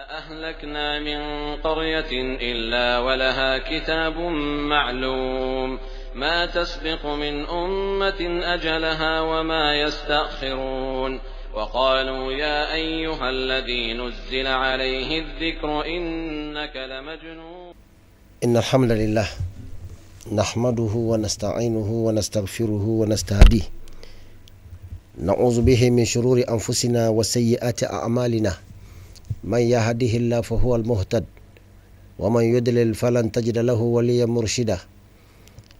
أهلكنا من قرية إلا ولها كتاب معلوم ما تسبق من أمة أجلها وما يستأخرون وقالوا يا أيها الذي نزل عليه الذكر إنك لمجنون. إن الحمد لله نحمده ونستعينه ونستغفره ونستهديه نعوذ به من شرور أنفسنا وسيئات أعمالنا من يهده الله فهو المهتد ومن يضلل فلن تجد له وليا مرشدا.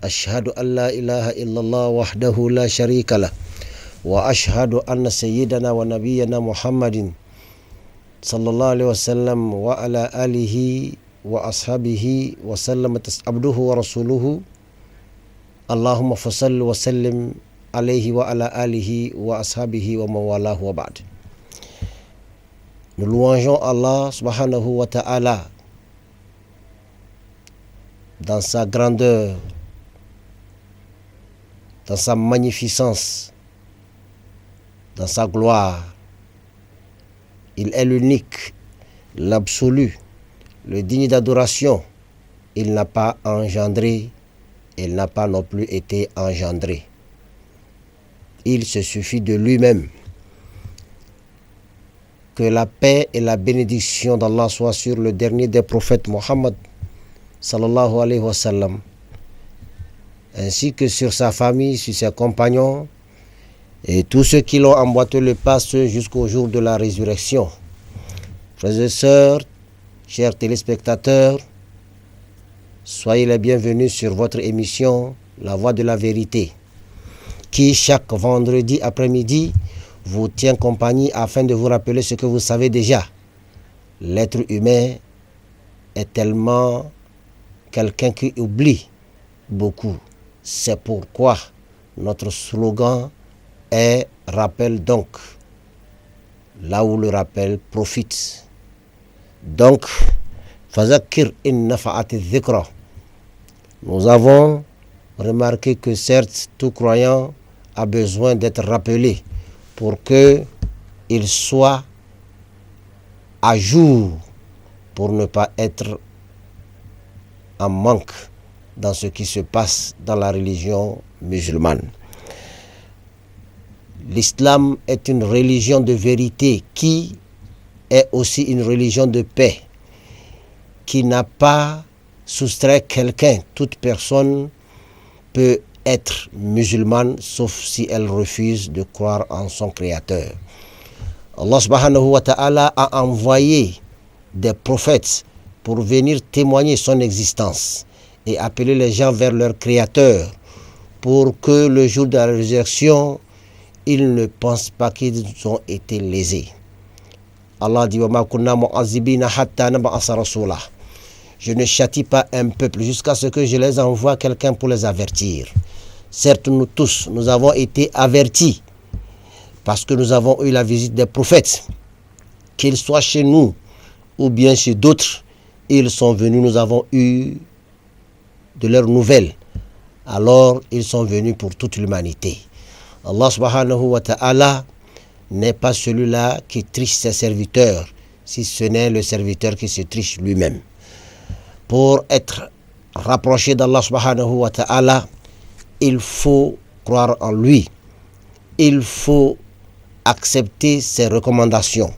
أشهد أن لا إله إلا الله وحده لا شريك له وأشهد أن سيدنا ونبينا محمد صلى الله عليه وسلم وعلى آله وأصحابه وسلم عبده ورسوله اللهم فصل وسلم عليه وعلى آله وأصحابه ومن والاه وبعد. Nous louangeons Allah subhanahu wa ta'ala dans sa grandeur, dans sa magnificence, dans sa gloire. Il est l'unique, l'absolu, le digne d'adoration. Il n'a pas engendré, il n'a pas non plus été engendré. Il se suffit de lui-même. Que la paix et la bénédiction d'Allah soient sur le dernier des prophètes Mohammed sallallahu alayhi wa sallam, ainsi que sur sa famille, sur ses compagnons et tous ceux qui l'ont emboîté le pas jusqu'au jour de la résurrection. Frères et sœurs, chers téléspectateurs, soyez les bienvenus sur votre émission La Voix de la Vérité, qui chaque vendredi après-midi vous tient compagnie afin de vous rappeler ce que vous savez déjà. L'être humain est tellement quelqu'un qui oublie beaucoup. C'est pourquoi notre slogan est « Rappel donc ». Là où le rappel profite. Donc, Fazakir in nafa'ati dhikra. Nous avons remarqué que certes, tout croyant a besoin d'être rappelé pour qu'il soit à jour, pour ne pas être en manque dans ce qui se passe dans la religion musulmane. L'islam est une religion de vérité qui est aussi une religion de paix, qui n'a pas soustrait quelqu'un. Toute personne peut être musulmane sauf si elle refuse de croire en son créateur. Allah subhanahu wa ta'ala a envoyé des prophètes pour venir témoigner son existence et appeler les gens vers leur créateur pour que le jour de la résurrection, ils ne pensent pas qu'ils ont été lésés. Allah dit: je ne châtie pas un peuple jusqu'à ce que je les envoie quelqu'un pour les avertir. Certes, nous tous, nous avons été avertis parce que nous avons eu la visite des prophètes. Qu'ils soient chez nous ou bien chez d'autres, ils sont venus, nous avons eu de leurs nouvelles. Alors, ils sont venus pour toute l'humanité. Allah subhanahu wa ta'ala n'est pas celui-là qui triche ses serviteurs, si ce n'est le serviteur qui se triche lui-même. Pour être rapproché d'Allah subhanahu wa ta'ala, il faut croire en lui. Il faut accepter ses recommandations.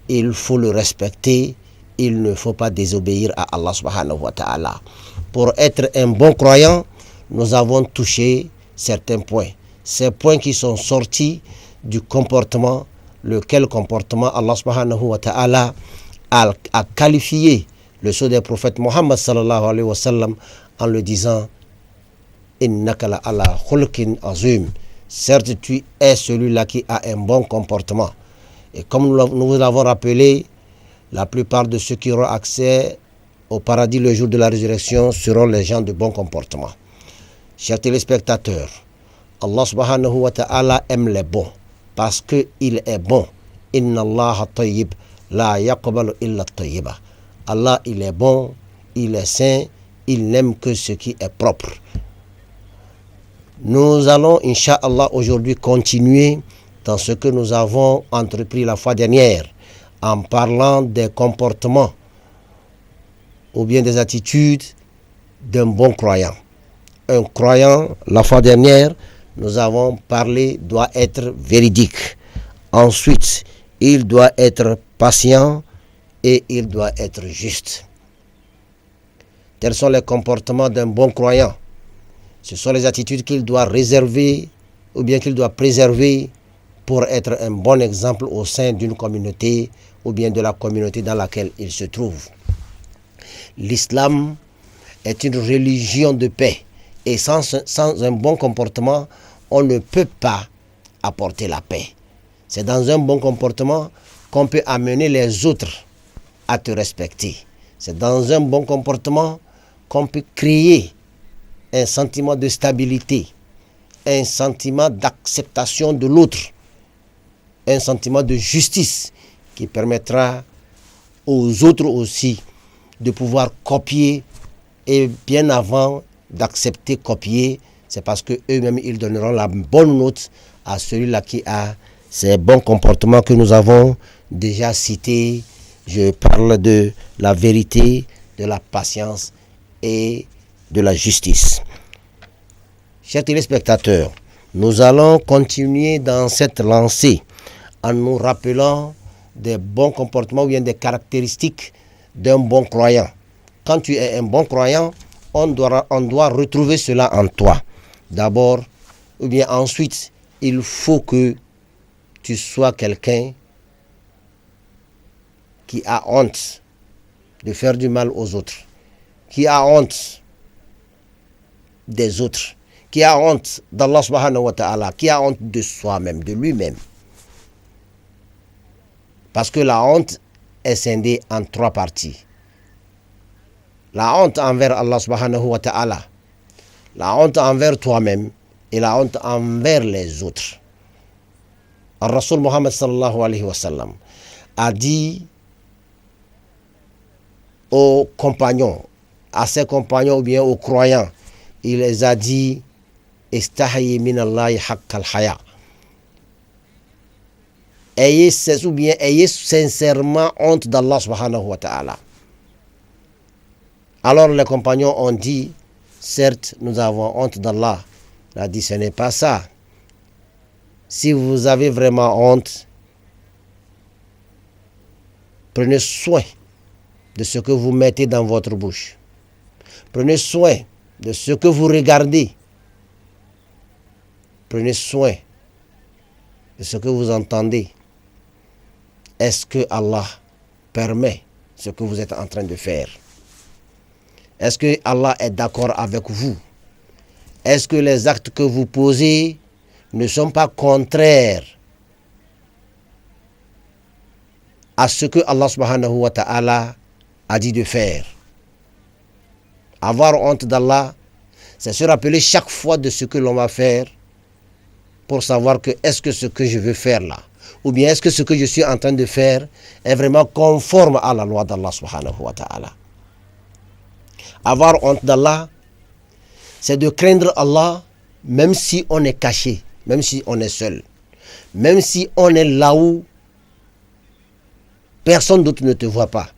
Il faut le respecter. Il ne faut pas désobéir à Allah subhanahu wa ta'ala. Pour être un bon croyant, nous avons touché certains points. Ces points qui sont sortis du comportement, lequel comportement Allah subhanahu wa ta'ala a qualifié le sceau des prophètes Mohammed sallallahu alayhi wa sallam en le disant: Innaka la ala khulqin azim. Certes, tu es celui-là qui a un bon comportement. Et comme nous vous l'avons rappelé, la plupart de ceux qui auront accès au paradis le jour de la résurrection seront les gens de bon comportement. Chers téléspectateurs, Allah subhanahu wa ta'ala aime les bons parce qu'il est bon. Inna Allah tayyib la yaqbalu illa tayyiba. Allah, il est bon, il est saint, il n'aime que ce qui est propre. Nous allons, Inch'Allah, aujourd'hui continuer dans ce que nous avons entrepris la fois dernière, en parlant des comportements ou bien des attitudes d'un bon croyant. Un croyant, la fois dernière, nous avons parlé, doit être véridique. Ensuite, il doit être patient et il doit être juste. Tels sont les comportements d'un bon croyant. Ce sont les attitudes qu'il doit réserver ou bien qu'il doit préserver pour être un bon exemple au sein d'une communauté ou bien de la communauté dans laquelle il se trouve. L'islam est une religion de paix et sans un bon comportement, on ne peut pas apporter la paix. C'est dans un bon comportement qu'on peut amener les autres à te respecter. C'est dans un bon comportement qu'on peut créer un sentiment de stabilité, un sentiment d'acceptation de l'autre, un sentiment de justice qui permettra aux autres aussi de pouvoir copier et bien avant d'accepter copier, c'est parce que eux-mêmes ils donneront la bonne note à celui-là qui a ces bons comportements que nous avons déjà cités. Je parle de la vérité, de la patience et de la justice. Chers téléspectateurs, nous allons continuer dans cette lancée en nous rappelant des bons comportements ou bien des caractéristiques d'un bon croyant. Quand tu es un bon croyant, on doit retrouver cela en toi. D'abord, ou bien ensuite, il faut que tu sois quelqu'un qui a honte de faire du mal aux autres, qui a honte des autres, qui a honte d'Allah subhanahu wa ta'ala, qui a honte de soi-même, de lui-même. Parce que la honte est scindée en trois parties. La honte envers Allah subhanahu wa ta'ala, la honte envers toi-même et la honte envers les autres. Al-Rasul Muhammad sallallahu alayhi wa sallam a dit aux compagnons, à ses compagnons ou bien aux croyants, il les a dit Istahi min Allahi haqqal haya. Ayez sincèrement honte d'Allah subhanahu wa ta'ala. Alors les compagnons ont dit, certes, nous avons honte d'Allah. Il a dit, ce n'est pas ça. Si vous avez vraiment honte, prenez soin de ce que vous mettez dans votre bouche. Prenez soin de ce que vous regardez. Prenez soin de ce que vous entendez. Est-ce que Allah permet ce que vous êtes en train de faire? Est-ce que Allah est d'accord avec vous? Est-ce que les actes que vous posez ne sont pas contraires à ce que Allah subhanahu wa ta'ala a dit de faire? Avoir honte d'Allah, c'est se rappeler chaque fois de ce que l'on va faire pour savoir que est-ce que ce que je veux faire là, ou bien est-ce que ce que je suis en train de faire est vraiment conforme à la loi d'Allah subhanahu wa ta'ala. Avoir honte d'Allah, c'est de craindre Allah même si on est caché, même si on est seul, même si on est là où personne d'autre ne te voit pas.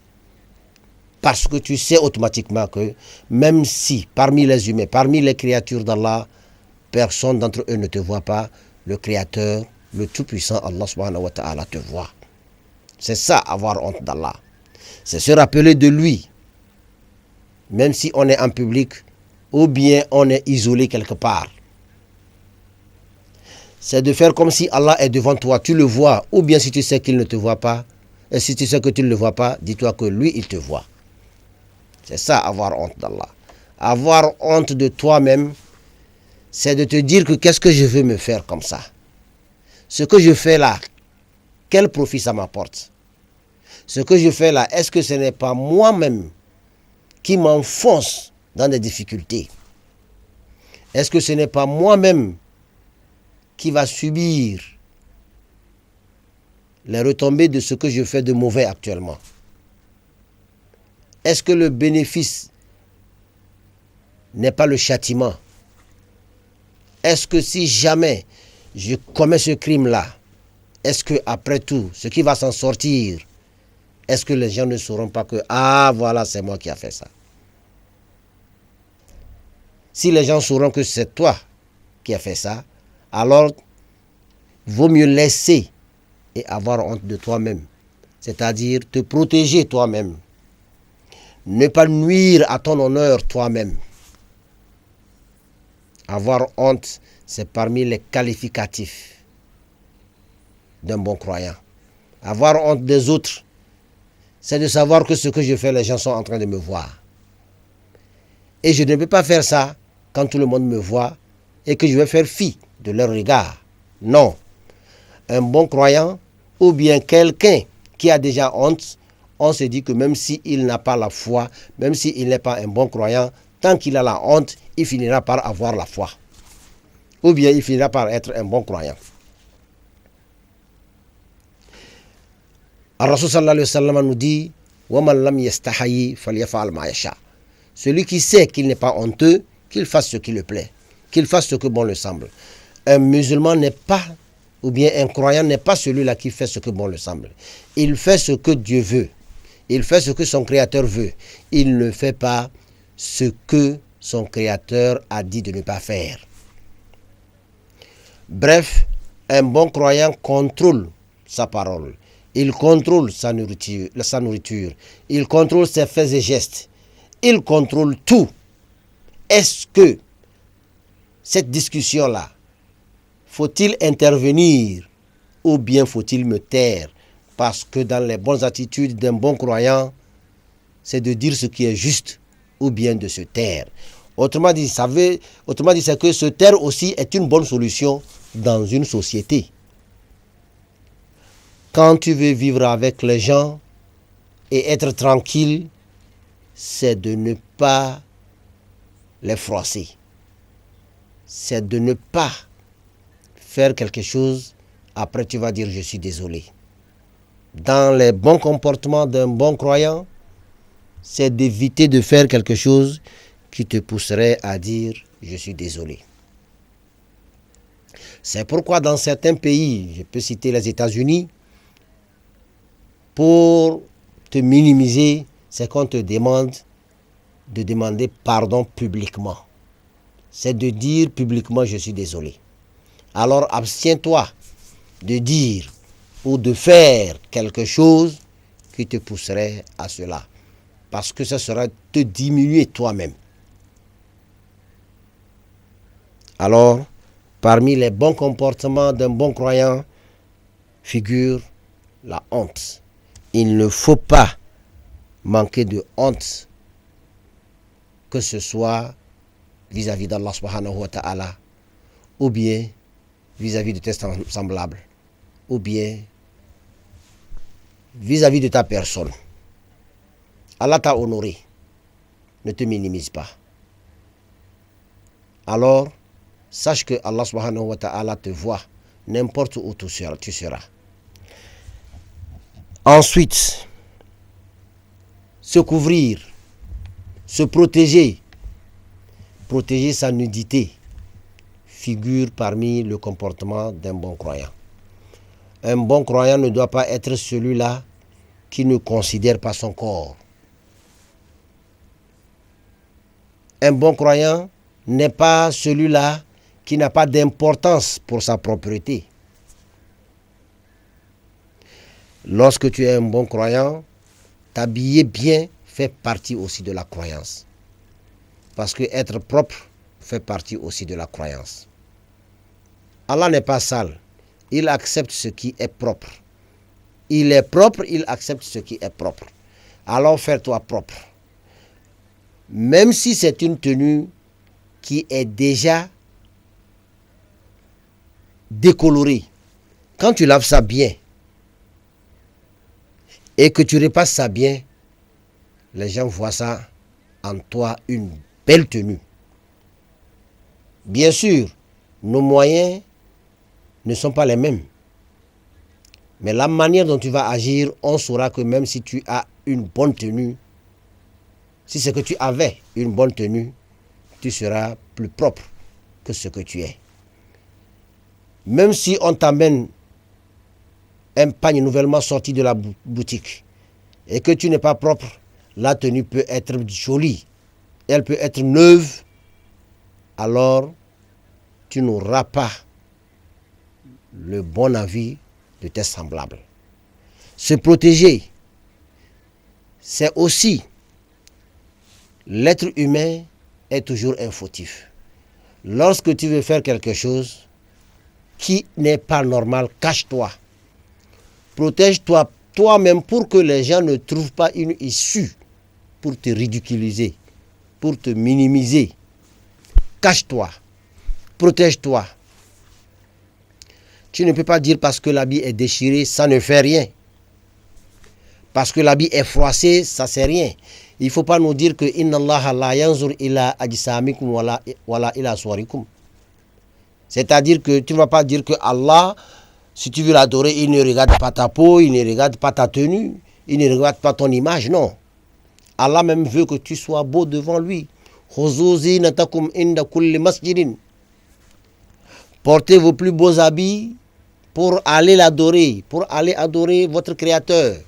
Parce que tu sais automatiquement que même si parmi les humains, parmi les créatures d'Allah, personne d'entre eux ne te voit pas, le Créateur, le Tout-Puissant, Allah subhanahu wa ta'ala te voit. C'est ça, avoir honte d'Allah. C'est se rappeler de lui, même si on est en public ou bien on est isolé quelque part. C'est de faire comme si Allah est devant toi, tu le vois, ou bien si tu sais qu'il ne te voit pas, et si tu sais que tu ne le vois pas, dis-toi que lui, il te voit. C'est ça, avoir honte d'Allah. Avoir honte de toi-même, c'est de te dire que qu'est-ce que je veux me faire comme ça? Ce que je fais là, quel profit ça m'apporte? Ce que je fais là, est-ce que ce n'est pas moi-même qui m'enfonce dans des difficultés? Est-ce que ce n'est pas moi-même qui va subir les retombées de ce que je fais de mauvais actuellement? Est-ce que le bénéfice n'est pas le châtiment? Est-ce que si jamais je commets ce crime-là, est-ce que après tout, ce qui va s'en sortir est-ce que les gens ne sauront pas que, ah voilà, c'est moi qui a fait ça? Si les gens sauront que c'est toi qui as fait ça, alors vaut mieux laisser et avoir honte de toi-même. C'est-à-dire te protéger toi-même. Ne pas nuire à ton honneur toi-même. Avoir honte, c'est parmi les qualificatifs d'un bon croyant. Avoir honte des autres, c'est de savoir que ce que je fais, les gens sont en train de me voir. Et je ne peux pas faire ça quand tout le monde me voit et que je vais faire fi de leur regard. Non. Un bon croyant ou bien quelqu'un qui a déjà honte, on se dit que même s'il n'a pas la foi, même s'il n'est pas un bon croyant, tant qu'il a la honte, il finira par avoir la foi. Ou bien il finira par être un bon croyant. Ar-Rasul sallallahu alayhi wa sallam nous dit وَمَنْ لَمْ يَسْتَحَيِّ فَلْيَفْعَلْ مَا يَشَاءُ. Celui qui sait qu'il n'est pas honteux, qu'il fasse ce qui le plaît, qu'il fasse ce que bon le semble. Un musulman n'est pas, ou bien un croyant n'est pas celui-là qui fait ce que bon le semble. Il fait ce que Dieu veut. Il fait ce que son Créateur veut. Il ne fait pas ce que son Créateur a dit de ne pas faire. Bref, un bon croyant contrôle sa parole. Il contrôle sa nourriture. Il contrôle ses faits et gestes. Il contrôle tout. Est-ce que cette discussion-là, faut-il intervenir ou bien faut-il me taire? Parce que dans les bonnes attitudes d'un bon croyant, c'est de dire ce qui est juste ou bien de se taire. Autrement dit, c'est que se taire aussi est une bonne solution dans une société. Quand tu veux vivre avec les gens et être tranquille, c'est de ne pas les froisser. C'est de ne pas faire quelque chose, après tu vas dire je suis désolé. Dans les bons comportements d'un bon croyant, c'est d'éviter de faire quelque chose qui te pousserait à dire je suis désolé. C'est pourquoi dans certains pays, je peux citer les États-Unis, pour te minimiser, c'est qu'on te demande de demander pardon publiquement. C'est de dire publiquement je suis désolé. Alors abstiens-toi de dire ou de faire quelque chose qui te pousserait à cela. Parce que ça sera te diminuer toi-même. Alors, parmi les bons comportements d'un bon croyant figure la honte. Il ne faut pas manquer de honte, que ce soit vis-à-vis d'Allah subhanahu wa ta'ala, ou bien vis-à-vis de tes semblables, ou bien vis-à-vis de ta personne. Allah t'a honoré, ne te minimise pas. Alors, sache que Allah subhanahu wa ta'ala te voit n'importe où tu seras. Ensuite, se couvrir, se protéger sa nudité figure parmi le comportement d'un bon croyant. Un bon croyant ne doit pas être celui-là qui ne considère pas son corps. Un bon croyant n'est pas celui-là qui n'a pas d'importance pour sa propreté. Lorsque tu es un bon croyant, t'habiller bien fait partie aussi de la croyance. Parce que être propre fait partie aussi de la croyance. Allah n'est pas sale. Il accepte ce qui est propre. Il est propre, il accepte ce qui est propre. Alors fais-toi propre. Même si c'est une tenue qui est déjà décolorée. Quand tu laves ça bien et que tu repasses ça bien, les gens voient ça en toi une belle tenue. Bien sûr, nos moyens ne sont pas les mêmes. Mais la manière dont tu vas agir, on saura que même si tu as une bonne tenue, si c'est que tu avais une bonne tenue, tu seras plus propre que ce que tu es. Même si on t'amène un pagne nouvellement sorti de la boutique et que tu n'es pas propre, la tenue peut être jolie, elle peut être neuve, alors tu n'auras pas le bon avis de tes semblables. Se protéger, c'est aussi, l'être humain est toujours un fautif. Lorsque tu veux faire quelque chose qui n'est pas normal, cache-toi. Protège-toi toi-même pour que les gens ne trouvent pas une issue pour te ridiculiser, pour te minimiser. Cache-toi, protège-toi. Tu ne peux pas dire parce que l'habit est déchiré, ça ne fait rien. Parce que l'habit est froissé, ça c'est rien. Il ne faut pas nous dire que inna Allah la yanzur ila ajsamikum wala ila suwarikum. C'est-à-dire que tu ne vas pas dire que Allah, si tu veux l'adorer, il ne regarde pas ta peau, il ne regarde pas ta tenue, il ne regarde pas ton image, non. Allah même veut que tu sois beau devant lui. Portez vos plus beaux habits pour aller l'adorer, pour aller adorer votre Créateur.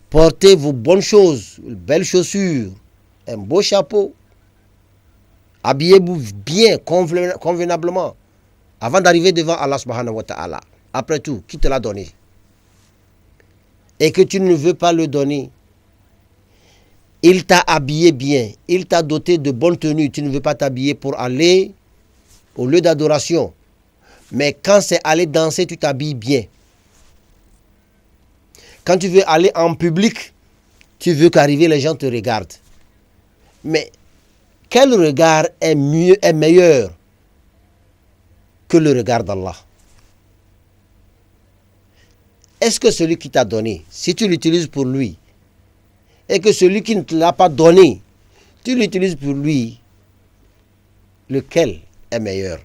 Portez vos bonnes choses, une belle chaussure, un beau chapeau. Habillez-vous bien, convenablement, avant d'arriver devant Allah subhanahu wa ta'ala. Après tout, qui te l'a donné? Et que tu ne veux pas le donner. Il t'a habillé bien, il t'a doté de bonnes tenues. Tu ne veux pas t'habiller pour aller au lieu d'adoration. Mais quand c'est aller danser, tu t'habilles bien. Quand tu veux aller en public, tu veux qu'arriver les gens te regardent. Mais quel regard est meilleur que le regard d'Allah? Est-ce que celui qui t'a donné, si tu l'utilises pour lui, et que celui qui ne te l'a pas donné, tu l'utilises pour lui, lequel est meilleur?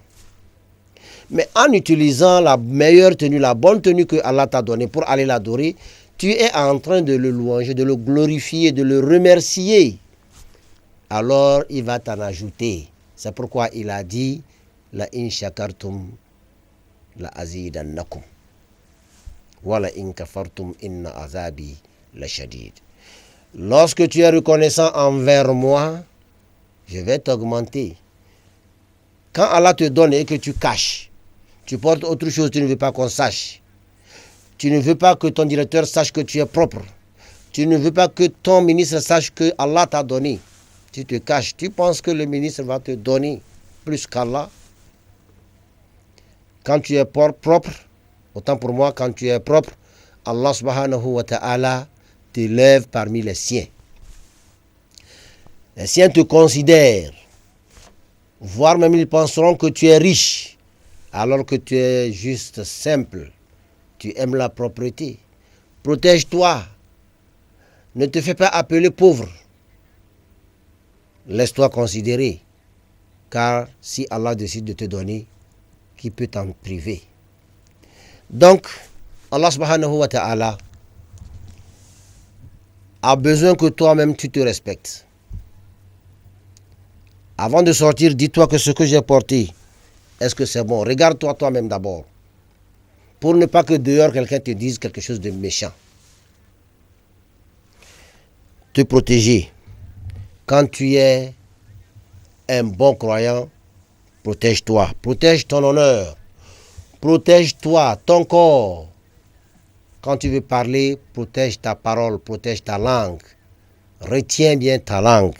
Mais en utilisant la meilleure tenue, la bonne tenue que Allah t'a donnée pour aller l'adorer, tu es en train de le louanger, de le glorifier, de le remercier. Alors il va t'en ajouter. C'est pourquoi il a dit la in shakartum la azidannakum wa la in kafartum inna azabi la shadid. Lorsque tu es reconnaissant envers moi, je vais t'augmenter. Quand Allah te donne et que tu caches, tu portes autre chose, tu ne veux pas qu'on sache. Tu ne veux pas que ton directeur sache que tu es propre. Tu ne veux pas que ton ministre sache que Allah t'a donné. Tu te caches. Tu penses que le ministre va te donner plus qu'Allah. Quand tu es propre, autant pour moi, quand tu es propre, Allah subhanahu wa ta'ala t'élève parmi les siens. Les siens te considèrent, voire même ils penseront que tu es riche, alors que tu es juste simple. Tu aimes la propreté. Protège-toi. Ne te fais pas appeler pauvre. Laisse-toi considérer. Car si Allah décide de te donner, qui peut t'en priver? Donc, Allah subhanahu wa ta'ala a besoin que toi-même tu te respectes. Avant de sortir, dis-toi que ce que j'ai porté, est-ce que c'est bon? Regarde-toi toi-même d'abord. Pour ne pas que dehors quelqu'un te dise quelque chose de méchant. Te protéger. Quand tu es un bon croyant, protège-toi. Protège ton honneur. Protège-toi, ton corps. Quand tu veux parler, protège ta parole, protège ta langue. Retiens bien ta langue.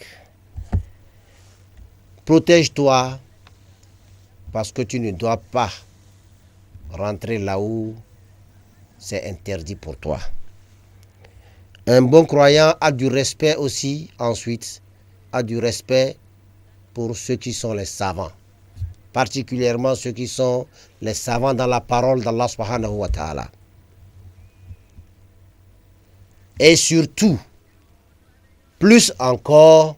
Protège-toi parce que tu ne dois pas rentrer là où c'est interdit pour toi. Un bon croyant a du respect aussi, ensuite, a du respect pour ceux qui sont les savants, particulièrement ceux qui sont les savants dans la parole d'Allah subhanahu wa ta'ala. Et surtout, plus encore,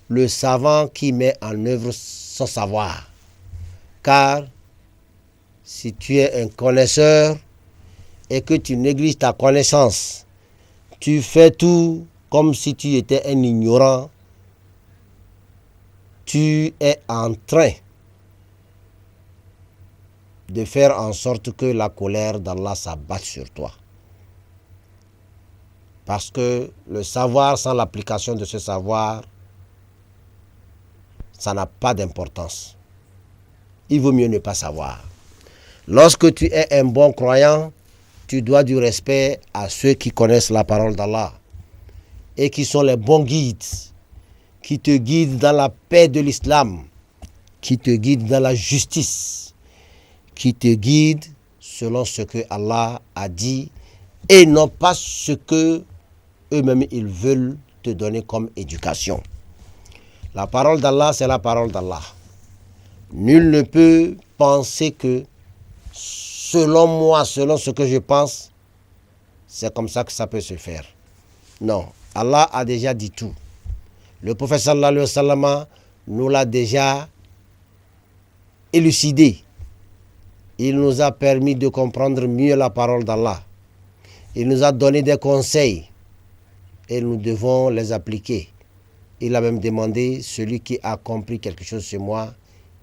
le savant qui met en œuvre son savoir. Car si tu es un connaisseur et que tu négliges ta connaissance, tu fais tout comme si tu étais un ignorant, tu es en train de faire en sorte que la colère d'Allah s'abatte sur toi. Parce que le savoir sans l'application de ce savoir, ça n'a pas d'importance. Il vaut mieux ne pas savoir. Lorsque tu es un bon croyant, tu dois du respect à ceux qui connaissent la parole d'Allah et qui sont les bons guides, qui te guident dans la paix de l'islam, qui te guident dans la justice, qui te guident selon ce que Allah a dit et non pas ce que eux-mêmes ils veulent te donner comme éducation. La parole d'Allah, c'est la parole d'Allah. Nul ne peut penser que selon moi, selon ce que je pense, c'est comme ça que ça peut se faire. Non, Allah a déjà dit tout. Le prophète sallallahu alayhi wa sallam nous l'a déjà élucidé. Il nous a permis de comprendre mieux la parole d'Allah. Il nous a donné des conseils et nous devons les appliquer. Il a même demandé, celui qui a compris quelque chose chez moi,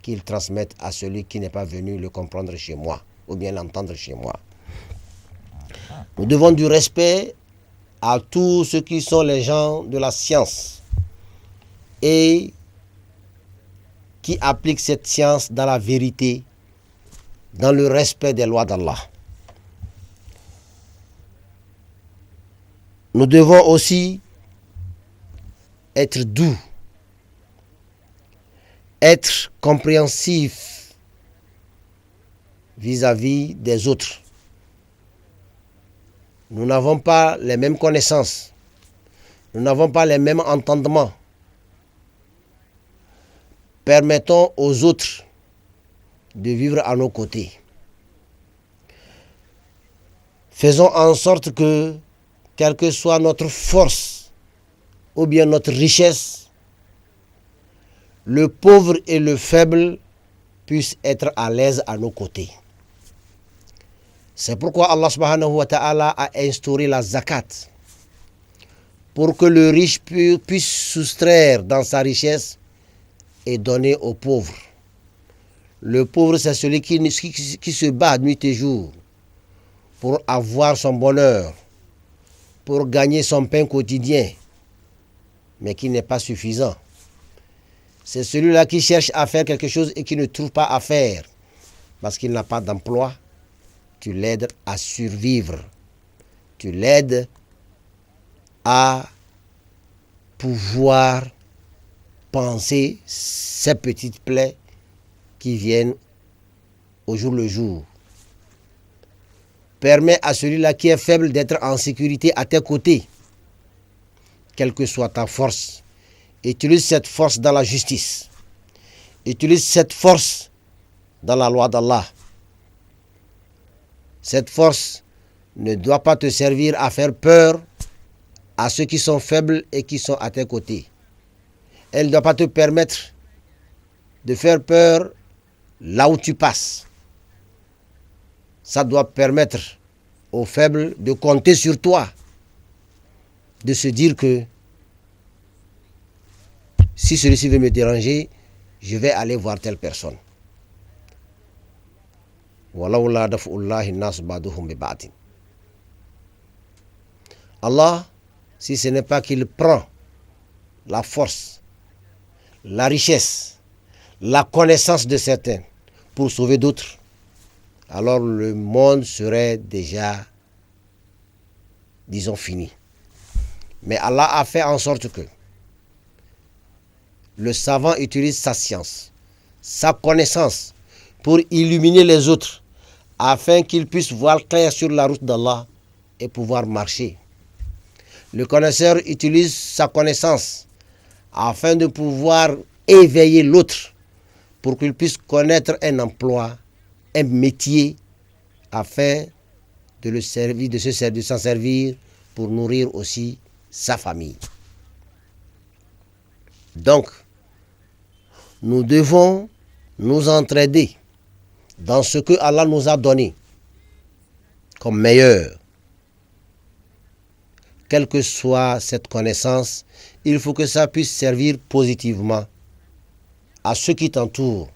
qu'il transmette à celui qui n'est pas venu le comprendre chez moi, ou bien l'entendre chez moi. Nous devons du respect à tous ceux qui sont les gens de la science et qui appliquent cette science dans la vérité, dans le respect des lois d'Allah. Nous devons aussi être doux, être compréhensif vis-à-vis des autres. Nous n'avons pas les mêmes connaissances, nous n'avons pas les mêmes entendements. Permettons aux autres de vivre à nos côtés. Faisons en sorte que, quelle que soit notre force ou bien notre richesse, le pauvre et le faible puissent être à l'aise à nos côtés. C'est pourquoi Allah subhanahu wa ta'ala a instauré la zakat, pour que le riche puisse soustraire dans sa richesse et donner aux pauvres. Le pauvre, c'est celui qui se bat nuit et jour pour avoir son bonheur, pour gagner son pain quotidien, mais qui n'est pas suffisant. C'est celui-là qui cherche à faire quelque chose et qui ne trouve pas à faire parce qu'il n'a pas d'emploi. Tu l'aides à survivre. Tu l'aides à pouvoir penser ces petites plaies qui viennent au jour le jour. Permets à celui-là qui est faible d'être en sécurité à tes côtés, quelle que soit ta force. Utilise cette force dans la justice. Utilise cette force dans la loi d'Allah. Cette force ne doit pas te servir à faire peur à ceux qui sont faibles et qui sont à tes côtés. Elle ne doit pas te permettre de faire peur là où tu passes. Ça doit permettre aux faibles de compter sur toi, de se dire que si celui-ci veut me déranger, je vais aller voir telle personne. Allah, si ce n'est pas qu'il prend la force, la richesse, la connaissance de certains pour sauver d'autres, alors le monde serait déjà, disons, fini. Mais Allah a fait en sorte que le savant utilise sa science, sa connaissance pour illuminer les autres afin qu'ils puissent voir clair sur la route d'Allah et pouvoir marcher. Le connaisseur utilise sa connaissance afin de pouvoir éveiller l'autre pour qu'il puisse connaître un emploi, un métier afin de s'en servir pour nourrir aussi sa famille. Donc, nous devons nous entraider dans ce que Allah nous a donné comme meilleur. Quelle que soit cette connaissance, il faut que ça puisse servir positivement à ceux qui t'entourent,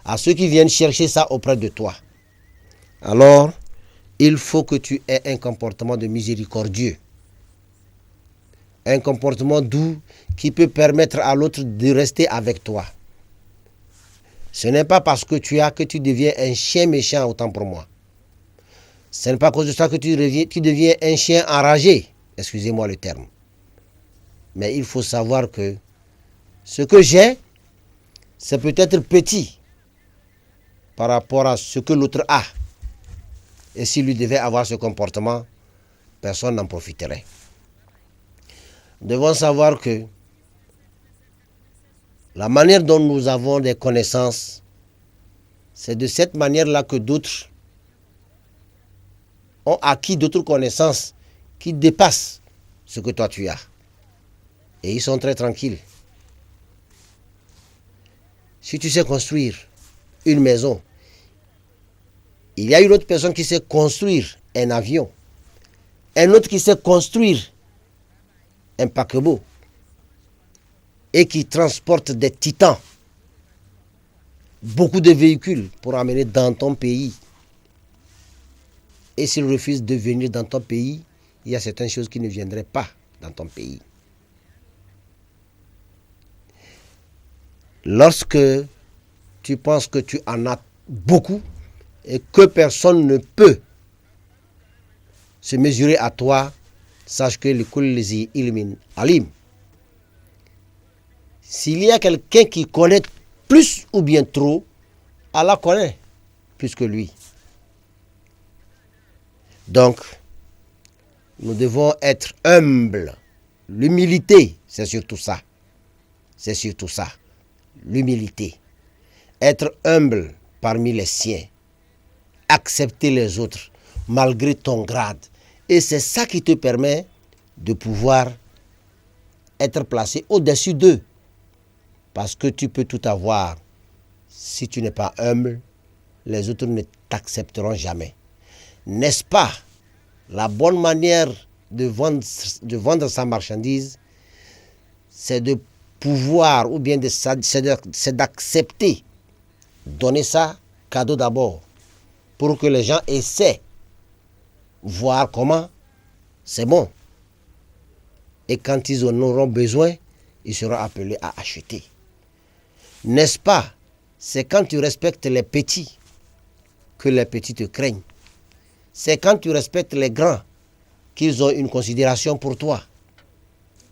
à ceux qui viennent chercher ça auprès de toi. Alors, il faut que tu aies un comportement de miséricordieux. un comportement doux qui peut permettre à l'autre de rester avec toi. Ce n'est pas parce que tu as que tu deviens un chien méchant, autant pour moi. Ce n'est pas à cause de ça que tu deviens un chien enragé. Excusez-moi le terme. Mais il faut savoir que ce que j'ai, c'est peut-être petit par rapport à ce que l'autre a. Et s'il lui devait avoir ce comportement, personne n'en profiterait. Nous devons savoir que la manière dont nous avons des connaissances, c'est de cette manière-là que d'autres ont acquis d'autres connaissances qui dépassent ce que toi tu as. Et ils sont très tranquilles. Si tu sais construire une maison, il y a une autre personne qui sait construire un avion, un autre qui sait construire un paquebot et qui transporte des titans, beaucoup de véhicules pour amener dans ton pays. Et s'il refuse de venir dans ton pays, il y a certaines choses qui ne viendraient pas dans ton pays. Lorsque tu penses que tu en as beaucoup et que personne ne peut se mesurer à toi, sache que l'école zi ilmin alim. S'il y a quelqu'un qui connaît plus ou bien trop, Allah connaît plus que lui. Donc, nous devons être humbles. L'humilité, c'est surtout ça. C'est surtout ça. L'humilité. Être humble parmi les siens. Accepter les autres malgré ton grade. Et c'est ça qui te permet de pouvoir être placé au-dessus d'eux. Parce que tu peux tout avoir. Si tu n'es pas humble, les autres ne t'accepteront jamais. N'est-ce pas la bonne manière de vendre sa marchandise, c'est de pouvoir, ou bien c'est d'accepter, donner ça cadeau d'abord, pour que les gens essaient, voir comment c'est bon. Et quand ils en auront besoin, ils seront appelés à acheter. N'est-ce pas? C'est quand tu respectes les petits que les petits te craignent. C'est quand tu respectes les grands qu'ils ont une considération pour toi.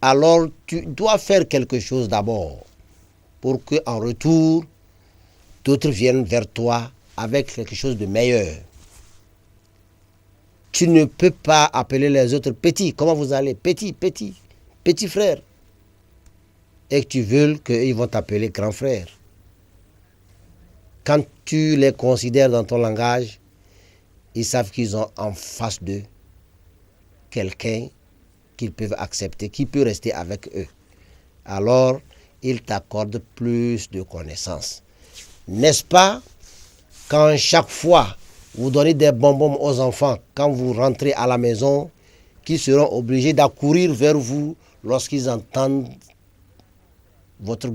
Alors tu dois faire quelque chose d'abord pour qu'en retour, d'autres viennent vers toi avec quelque chose de meilleur. Tu ne peux pas appeler les autres petits. Comment vous allez? Petit frère. Et que tu veux qu'ils vont t'appeler grand frère. Quand tu les considères dans ton langage, ils savent qu'ils ont en face d'eux quelqu'un qu'ils peuvent accepter, qui peut rester avec eux. Alors, ils t'accordent plus de connaissances. N'est-ce pas, quand chaque fois vous donnez des bonbons aux enfants, quand vous rentrez à la maison, qu'ils seront obligés d'accourir vers vous lorsqu'ils entendent votre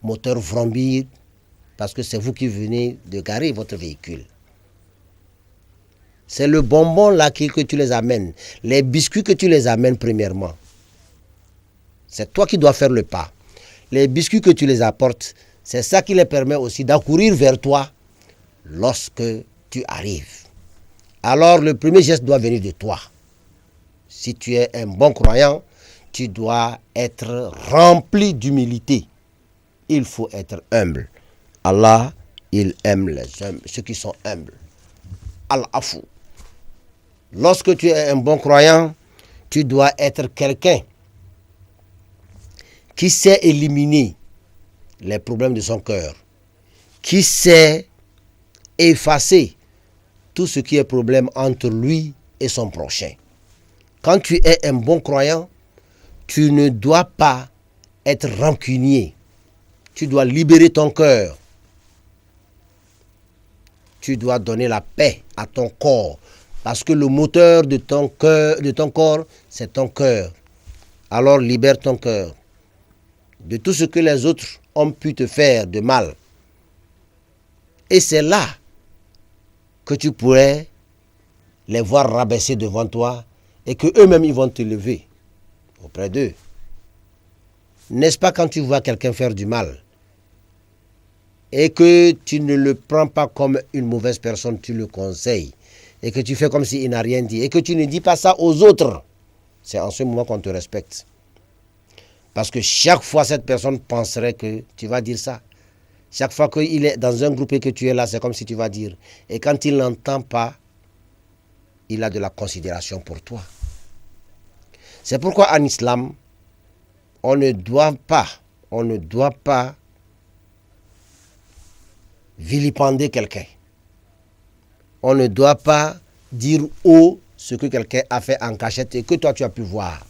moteur vrombir, parce que c'est vous qui venez de garer votre véhicule. C'est le bonbon là que tu les amènes. Les biscuits que tu les amènes premièrement. C'est toi qui dois faire le pas. Les biscuits que tu les apportes, c'est ça qui les permet aussi d'accourir vers toi lorsque tu arrives. Alors le premier geste doit venir de toi. Si tu es un bon croyant, tu dois être rempli d'humilité. Il faut être humble. Allah, il aime les humbles, ceux qui sont humbles. Al-Afou. Lorsque tu es un bon croyant, tu dois être quelqu'un qui sait éliminer les problèmes de son cœur, qui sait effacer tout ce qui est problème entre lui et son prochain. Quand tu es un bon croyant, tu ne dois pas être rancunier. Tu dois libérer ton cœur. Tu dois donner la paix à ton corps. Parce que le moteur de ton corps, c'est ton cœur. Alors libère ton cœur de tout ce que les autres ont pu te faire de mal. Et c'est là que tu pourrais les voir rabaisser devant toi et qu'eux-mêmes ils vont te lever. auprès d'eux. N'est-ce pas quand tu vois quelqu'un faire du mal et que tu ne le prends pas comme une mauvaise personne, tu le conseilles et que tu fais comme s'il n'a rien dit et que tu ne dis pas ça aux autres, c'est en ce moment qu'on te respecte. Parce que chaque fois, cette personne penserait que tu vas dire ça. Chaque fois qu'il est dans un groupe et que tu es là, c'est comme si tu vas dire. Et quand il n'entend pas, il a de la considération pour toi. C'est pourquoi en islam, on ne doit pas vilipender quelqu'un. On ne doit pas dire haut ce que quelqu'un a fait en cachette et que toi tu as pu voir.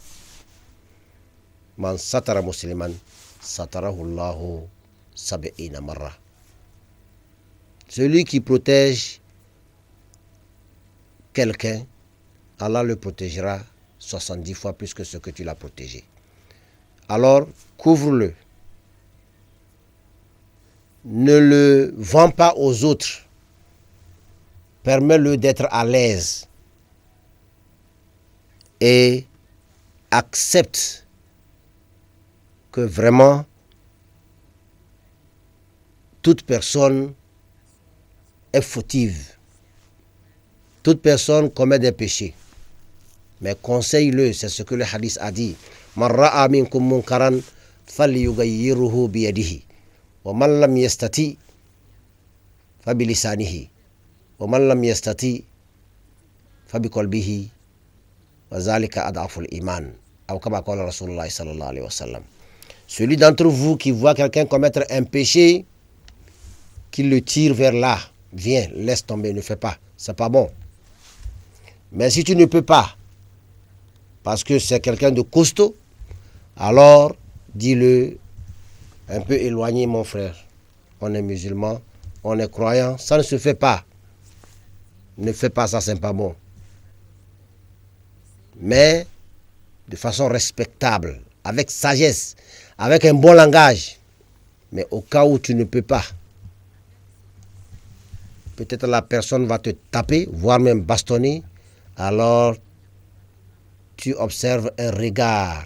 Man satara musliman, satarahu Allahu sab'ina marra. Celui qui protège quelqu'un, Allah le protégera 70 fois plus que ce que tu l'as protégé. Alors, couvre-le. Ne le vends pas aux autres. Permets-le d'être à l'aise. Et accepte que vraiment, toute personne est fautive. Toute personne commet des péchés. Mais conseille-le, c'est ce que le hadith a dit. Man ra'a minkum munkaran falyughayyirhu biyadihi wa man lam yastati fa bilisanihi wa man lam yastati fa biqalbihi wa zalika ad'aful iman. Ou kama qala Rasulullah sallallahu alayhi wa sallam. Celui d'entre vous qui voit quelqu'un commettre un péché, qu'il le tire vers là, viens, laisse tomber, ne fais pas, c'est pas bon. Mais si tu ne peux pas, parce que c'est quelqu'un de costaud, alors dis-le un peu éloigné, mon frère. On est musulman, on est croyant, ça ne se fait pas. Ne fais pas ça, c'est pas bon. Mais de façon respectable, avec sagesse, avec un bon langage. Mais au cas où tu ne peux pas, peut-être la personne va te taper, voire même bastonner, alors tu observes un regard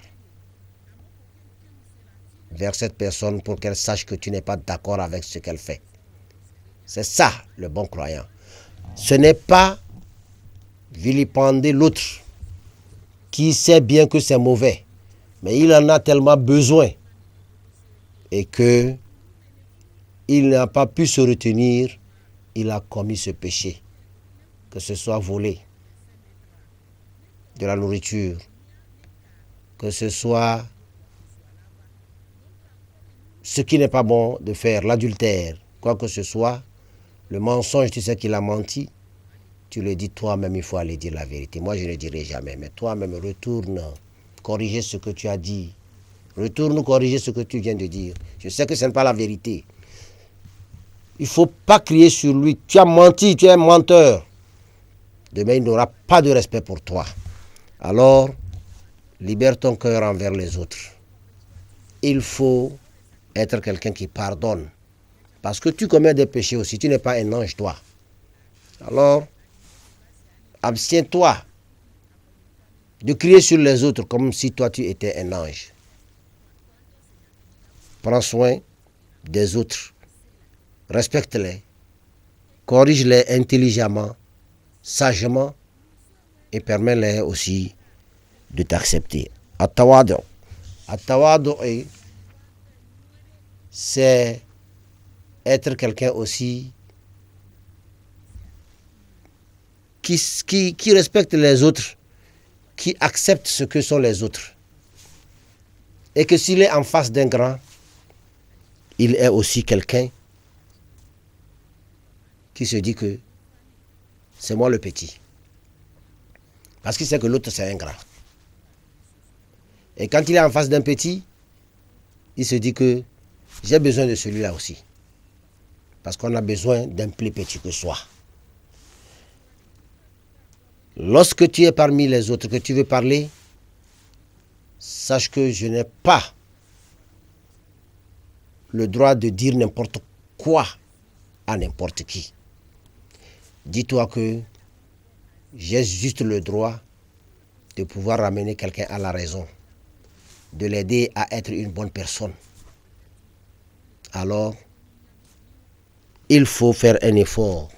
vers cette personne pour qu'elle sache que tu n'es pas d'accord avec ce qu'elle fait. C'est ça le bon croyant. Ce n'est pas vilipender l'autre qui sait bien que c'est mauvais, mais il en a tellement besoin et que il n'a pas pu se retenir, il a commis ce péché, que ce soit volé de la nourriture, que ce soit ce qui n'est pas bon de faire, l'adultère, quoi que ce soit, le mensonge, tu sais qu'il a menti, tu le dis toi-même, il faut aller dire la vérité. Moi, je ne dirai jamais, mais toi-même, retourne corriger ce que tu as dit. Retourne corriger ce que tu viens de dire. Je sais que ce n'est pas la vérité. Il ne faut pas crier sur lui. Tu as menti, tu es un menteur. Demain, il n'aura pas de respect pour toi. Alors, libère ton cœur envers les autres. Il faut être quelqu'un qui pardonne. Parce que tu commets des péchés aussi. Tu n'es pas un ange, toi. Alors, abstiens-toi de crier sur les autres comme si toi, tu étais un ange. Prends soin des autres. Respecte-les. Corrige-les intelligemment, sagement, et permets-les aussi de t'accepter. At-tawadu. At-tawadu, c'est être quelqu'un aussi qui respecte les autres, qui accepte ce que sont les autres. Et que s'il est en face d'un grand, il est aussi quelqu'un qui se dit que c'est moi le petit. Parce qu'il sait que l'autre c'est un grand. Et quand il est en face d'un petit, il se dit que j'ai besoin de celui-là aussi. Parce qu'on a besoin d'un plus petit que soi. Lorsque tu es parmi les autres, que tu veux parler, sache que je n'ai pas le droit de dire n'importe quoi à n'importe qui. Dis-toi que j'ai juste le droit de pouvoir ramener quelqu'un à la raison. de l'aider à être une bonne personne, alors il faut faire un effort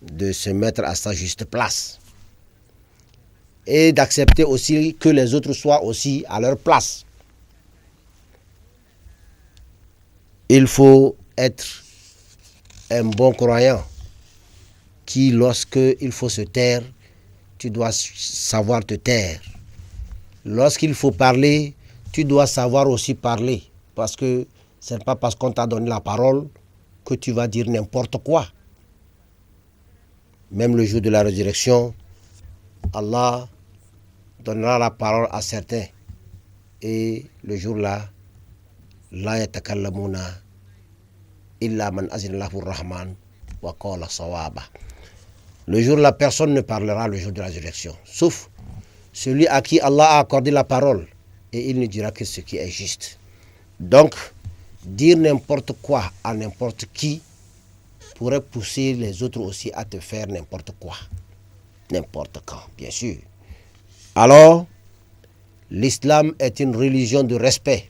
de se mettre à sa juste place et d'accepter aussi que les autres soient aussi à leur place. Il faut être un bon croyant qui, lorsque il faut se taire, tu dois savoir te taire. Lorsqu'il faut parler, tu dois savoir aussi parler, parce que ce n'est pas parce qu'on t'a donné la parole que tu vas dire n'importe quoi. Même le jour de la résurrection, Allah donnera la parole à certains. Et le jour-là, la yatakallamuna illa man azina lahu rahman wa qala sawaba. Le jour-là, personne ne parlera le jour de la résurrection, sauf celui à qui Allah a accordé la parole, et il ne dira que ce qui est juste. Donc, dire n'importe quoi à n'importe qui pourrait pousser les autres aussi à te faire n'importe quoi, n'importe quand, bien sûr. Alors, l'islam est une religion de respect,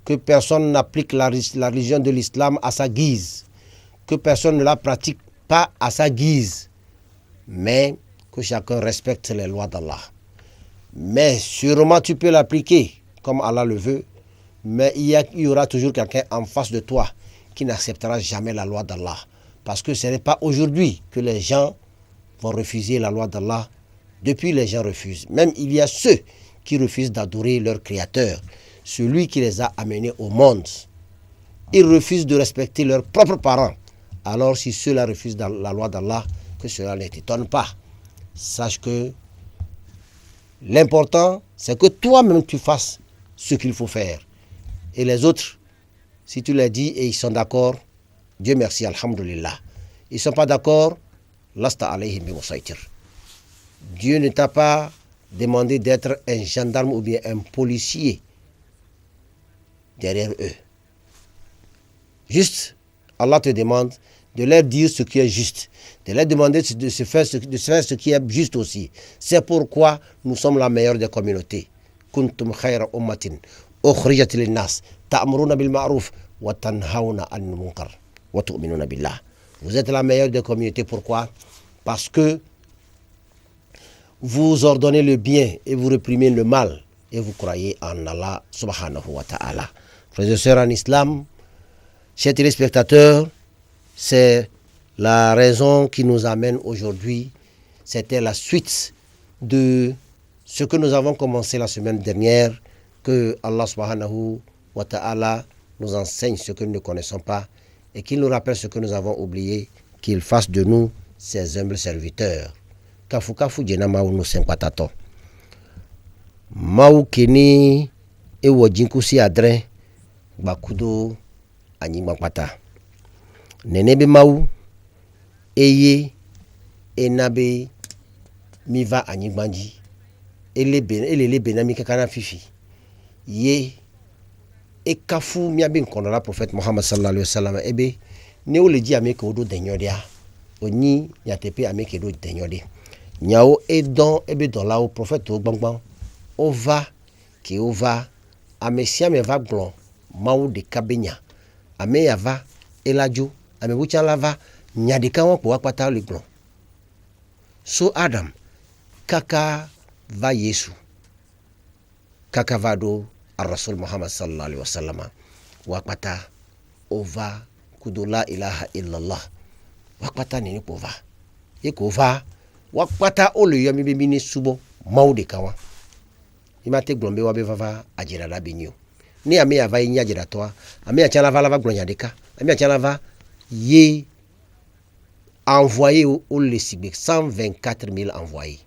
que personne n'applique la religion de l'islam à sa guise, que personne ne la pratique pas à sa guise, mais que chacun respecte les lois d'Allah. Mais sûrement tu peux l'appliquer comme Allah le veut, mais il y aura toujours quelqu'un en face de toi qui n'acceptera jamais la loi d'Allah. Parce que ce n'est pas aujourd'hui que les gens vont refuser la loi d'Allah. Depuis, les gens refusent. Même il y a ceux qui refusent d'adorer leur Créateur, celui qui les a amenés au monde. Ils refusent de respecter leurs propres parents. Alors si ceux-là refusent la loi d'Allah, que cela ne t'étonne pas. Sache que l'important, c'est que toi-même tu fasses ce qu'il faut faire. Et les autres, si tu leur dis et ils sont d'accord, Dieu merci, alhamdulillah. Ils ne sont pas d'accord, lasta alayhim bimusaytir. Dieu ne t'a pas demandé d'être un gendarme ou bien un policier derrière eux. Juste, Allah te demande de leur dire ce qui est juste, de leur demander de faire ce qui est juste aussi. C'est pourquoi nous sommes la meilleure des communautés. Kuntum khayra ummatin ukhrijat lin-nas ta'muruna bil ma'ruf wa tanhauna 'anil munkar wa tu'minuna billah. Vous êtes la meilleure des communautés. Pourquoi? Parce que vous ordonnez le bien et vous réprimez le mal et vous croyez en Allah subhanahu wa ta'ala. Frères et sœurs en islam, chers téléspectateurs, c'est la raison qui nous amène aujourd'hui. C'était la suite de ce que nous avons commencé la semaine dernière, que Allah subhanahu wa ta'ala nous enseigne ce que nous ne connaissons pas et qu'il nous rappelle ce que nous avons oublié, qu'il fasse de nous ses humbles serviteurs. Kafu kafu jena mau no senkwatato. Mau kini ewo jinku si adre bakudo anyigba pata. Nenebe mau eye enabe miva anyigbanji. Elele benami kakana fifi. Ye ekafu miabe nkono la prophète Muhammad sallallahu alayhi wa sallam ebe ne o le di ameke odo denyodia. Oni nyatepe ameke odo denyode. Nyao edon ebe dans la au prophète au gbangban ova ki ova amesia me va glon mau de kabenya ame yava elajo ame bucha lava nyadika won po apata le glon. So Adam kaka va Yesu kaka vado ar-Rasul Muhammad sallallahu alaihi wasallam wakpata ova kudola ilaha illallah wakpata ni pova ekova wakpata ole yomi be mini subo maude kawa imate glombe wa be vava ajira la binyo ni ame ava nya jira toa ame achala vala va glonya deka ame achala va ye envoyé au le sigbe 124 000 envoyés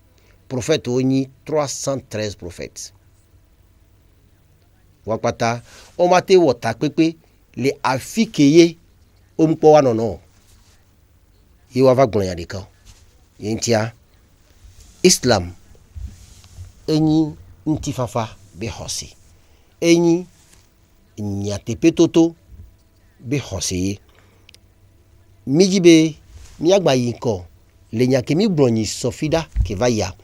prophète oni 313 prophètes wakpata o mate wota pepe le afikeye o mpo wa nono ye wa va glonya deka yentia Islam enyi ntifafa be hosi enyi nyatepe toto be hosi mijibe miagba yinko le nyake mi blonyi sofida ke vaya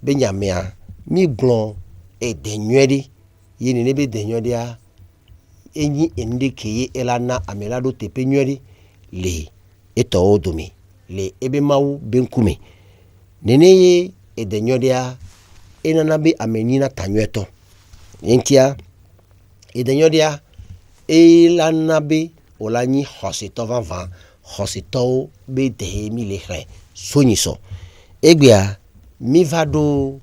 be nyamea mi blon e denywedi yini nebe denyodia enyi ende keye elana amelado tepe nywedi le eto odomi le ebe mawu benkume neneye e denyodia enanabe amenina tanyweto enkia e denyodia elanabe olanyi hosito vanvan hosito be dehemi lehre soniso egbia mi vado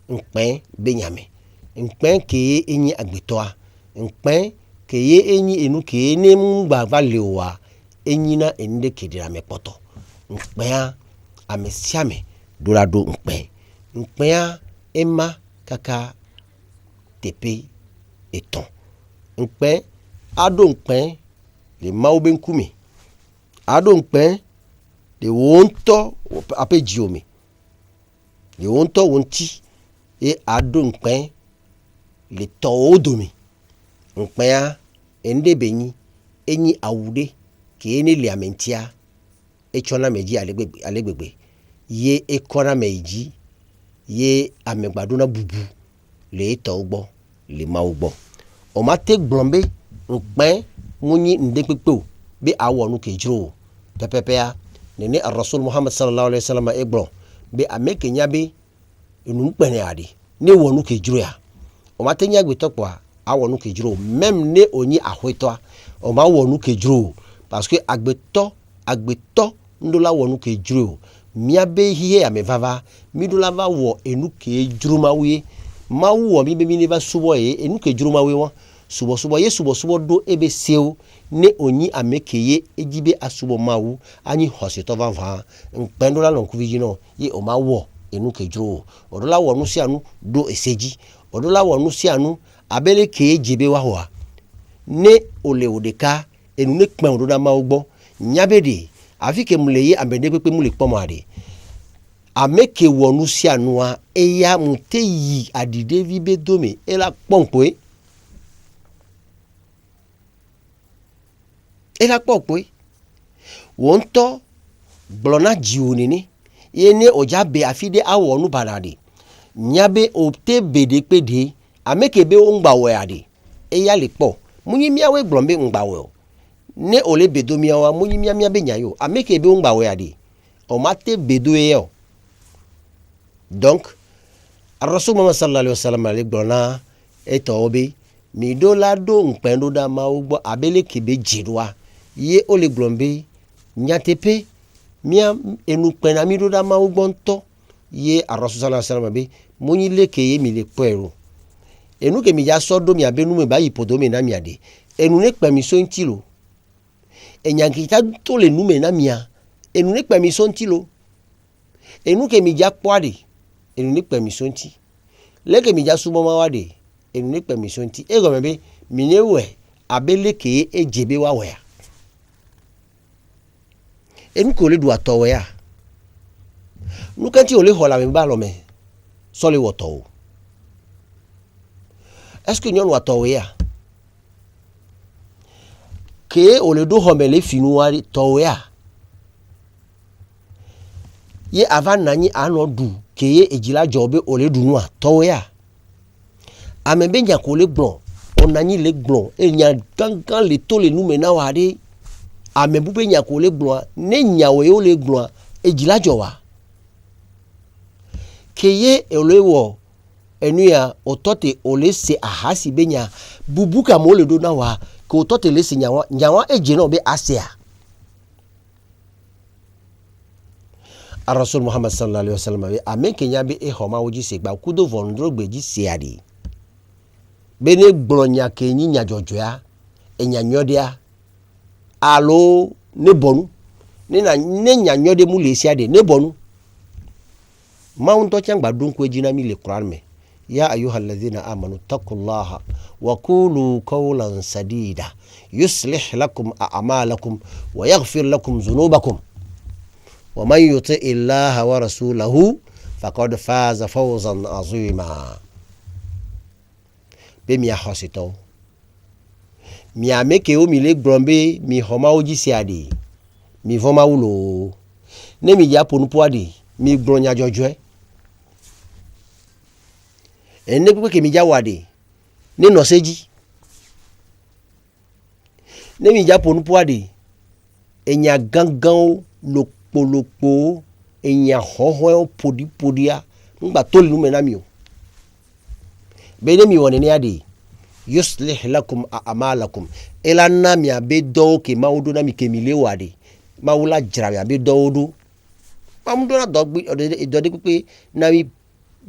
nkpen benyame nkpen keye enyi agbetoa nkpen keye enyi enu keye ne mgba valewa enyi na ende kedira mepoto nkpen amesiame dolado nkpen ema kaka tepe eton nkpen ado nkpen le maube nkume ado nkpen le wonto ape jiome le wonto wonti e ado nkpen le to odomi nkpen ende benyi enyi awude ke ene le amentia e chona meji alegbegbe ye e kona meji ye amegbadona bubu le to ugbo le ma ugbo o ma te glombe nkpen munyi ndepepe be awonu kejro pepepea nene ar-rasul Muhammad sallallahu alaihi wasallam egbon be ameke nyabe enu nkpene ade ne wonu kejro ya o ma te nyagbe topo awonu kejro même ne onyi ahweto o ma wonu kejro parce que agbeto ndola wonu kejro miabe hiye amevava midola va wo enu kejro mawe mawo mi be mi ne va subo enu kejro mawe won subo do ebe seu ne onyi amekeye ejibe asubo mawu anyi hosito vanvan npendola lon kuvijino ye o ma wo enu kejro odola wonu si anu do eseji odola wonu si anu abele ke jibe wa hoa ne ole odeka enu ne kpen ododa ma ugbo nyabede afike muleye ambede pepe mule pomade ameke wonu si anu a eya muteyi adide vibe dome ela pompoe wonto blona jiunini yene ojabe afide awonu banade nyabe opte bede pede amekebe ngbawe ade eya lepo munyi miawe glombe ngbawe ne ole bedo miawa munyi mia be nyayo amekebe ngbawe ade o mate bedo eyo donc ar-rasul Muhammad sallallahu alaihi wasallam le glona eto obe mi do lado nkpendo da ma ugbo abele kebe jirwa ye ole glombe nyatepe mia enu kpena mi do da ma ugbo nto ye ar-rasul sallallahu alaihi wasallam be munyi leke ye mi le kwero enu ke mi ja sodo mi abenu me bayi podo me na mi ade enu ne kpa mi so ntilo enyangita to le nu me na mia enu ne kpa mi so ntilo enu ke mi ja kwade enu ne kpa mi so nti leke mi ja subo ma wade enu ne kpa mi so nti ego mebe mi ne we abele ke ejebe wa we enu ko le du atowe ya nu kan ti o le hola me ba lo me so le woto est-ce que nyon watowe ya ke o le do homele finuari towe ya ye avan nani anodu ke ye ejila jobe o le dunwa towe ya amebe nya ko le gbon onani le gbon enya gangan le to le nume na wade amebube nya ko le gbon ne nya we o le gbon ejila jowa ke ye o le wo enuya otote olese ahasi benya bubuka mole do na wa ko otote lese nyawa eje no be asia ar-rasul Muhammad sallallahu alaihi wasallam be ameke nyabe e homa woji segba kudo vondro gbeji seadi bene gblonya ke nyinya jojoya enyanyodia alo ne bonu ne nyanyode mu le siade ne bonu maunto changba dunku ejina mi le Quran me يا أيها الذين آمنوا اتقوا الله وقولوا قولا سديدا يصلح لكم أعمالكم ويغفر لكم ذنوبكم ومن يطع الله ورسوله فقد فاز فوزا عظيما بميا حسيتو ميا ميكيو ميلي غرومبي مي هما اوجي سيادي مي فما وولو نمي يا بونو بوادي مي غروnya jojo ene pe ke mi ja wade ni no seji ne mi ja ponu puade enya gangan lopolopo enya hoho podia ngba toli nu me na mi o be ne mi woni ni ade yuslih lakum a'malakum elana mi abe do ke mawdo na mi ke mi le wade mawula jira mi abe do do mamudo na dogbi idode pipe na mi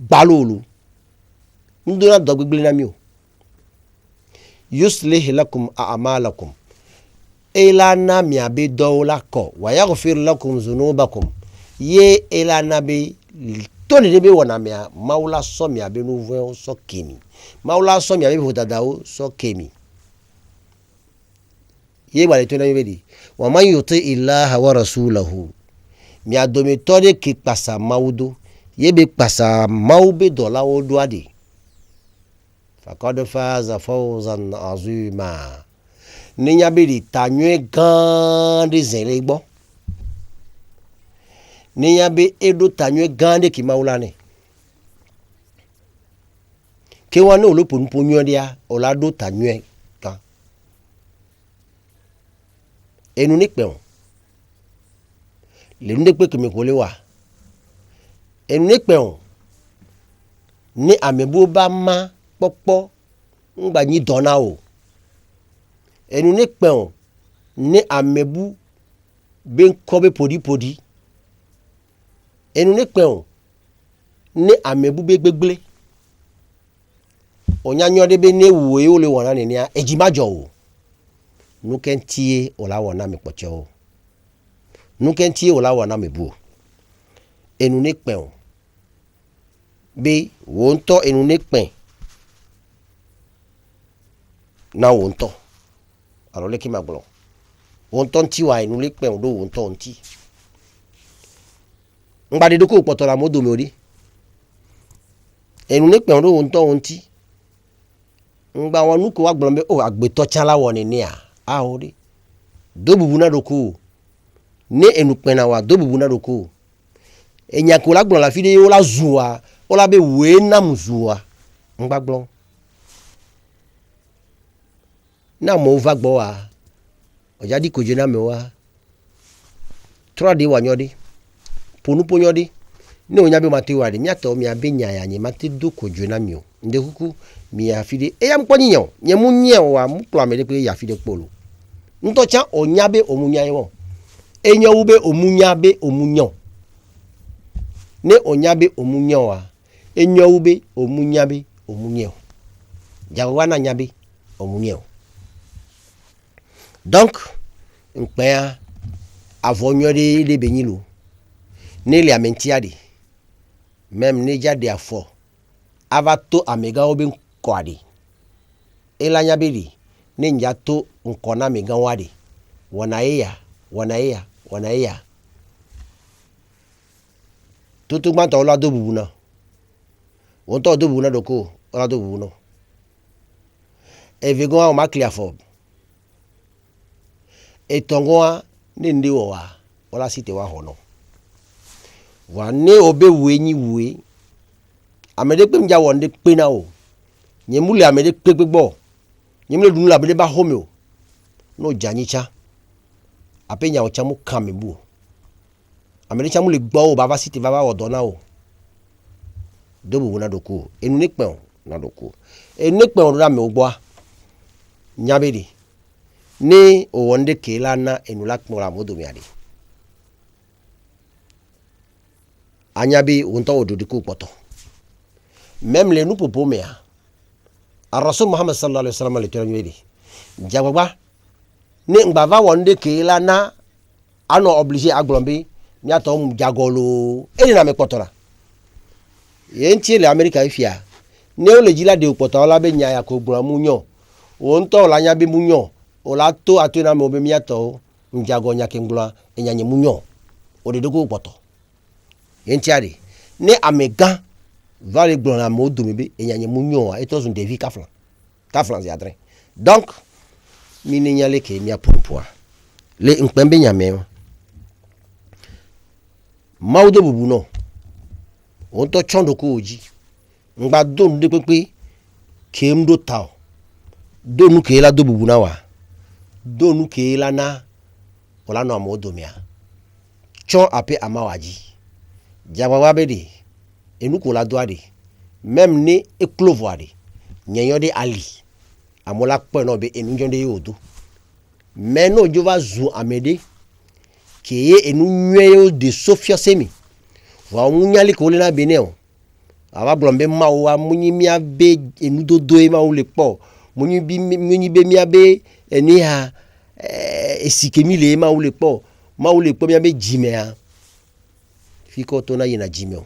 balolu mudo na dogbi na mi o yuslih lakum a'malakum elana mi abe do la ko wa yaghfir lakum dhunubakum ye elana be toni de be wona mi mawula so mi abe no vo so kemi mawula so mi abe hodadao so kemi ye wale to na mi be wa man yuti illaha wa rasulahu mi adome tode ki pasa mawudo ye be pasa mawbe dola wodo ade faqad faza fawzan azima ninya be di tanwe gande zenle gbo ninya be edo tanwe gande ki mawulane ke won no lo ponpo nyo dia olado tanwe kan enu ni pe le nde pe kemi ko le wa enu ni pe ni amebu ba ma popo ngba yin dona o enu ni pe ni amebu be nko be podi enu ni pe ni amebu be gbegbele onyanyo de be ne wuwe o le wona ni a ejimajo o nu kentie o la wona mi poche o nu kentie o la wona mi bu enu ni pe be wo nto enu ni pe na wo nto aro le ki magbo wo nto nti wa enu ni pe do wo nto nti ngba de ko poto la modo mi ori enu ni pe do wo nto nti ngba won nuko wa gblombe o agbeto chala woni ni a ori do bubu na doko ni enu pe na wa do bubu na doko enya ko la gbon la fi de o la zuwa o la be we na mzuwa ngba gbon na mo va gbo wa oja di ko je na me wa tra de wa nyodi ponu ponyodi ni onya be mate wa de miato mi abenya ya nyi mate do ko je na mi o nde kuku mi afide e yam kwani nyo nye munye wa mu plamede pe ya fide polo nto cha onyabe omunya ye won enyo ube omunyabe omunyo ne onyabe omunyo wa enyo ube omunyabe omunyo jawa na nyabe omunyo donc npa avonyo de benyilo ne le amentiade même ne jade afo avato amega obe kwadi elanya beli ne njato nkona mega wadi wanaeya tutu gbanta ola do bubuna won to do bubuna doko ola do bubuna evego o ma clear for etongo ne ndi wo wa ola site wa hono wa ne obe wenyi we amede pe mja wonde pe na o nyemule amede pe gbo nyemule dunu la bede ba home o no janyicha apenya o chamu kamebu amede chamu le gbo o baba city baba odo na o dobu na doko enu ni pe na doko enu ni pe o ra me ogbo nyabedi ni o wonde ke la na enu la kpora modo mi ade anyabi wonto ododi ko poto même les nous popo mea ar-rasul Muhammad sallallahu alaihi wasallam le tira nyedi jagba ni ngba wonde ke la na ano obligé aglombe ni atom jagolo eni na me potora yenti le America ifia ni o le jila de poto la be nya ya ko gbon munyo wonto la nya be munyo o la to atuna me obe mi ato njago nya ke ngla enyanye munyo o de dogo poto yenti ade ni amega vale glona modo mebe enyanye munyo a etos un devi kaflan ziadre donc mini nyale ke mi apompoa le nkpembe nyame maudo bubu no on to chondo ko oji ngba donu de pepe kem do taw donu ke la do bubuna wa donu ke la na wala no amodo mia chon ape amawaji jawawa bedi enuko la doade même ni eklovoade nyenyo de ali amola pe no be enunjo de yodo mais no jova zu amede keye enu nyeyo de Sofia semi wa munyali ko le na beneo aba blombe mawa munyi mia be enu dodo e ma o le po munyi be mia be eni ha esikemi le ma o le po mia be jimea fiko to na yina jimeo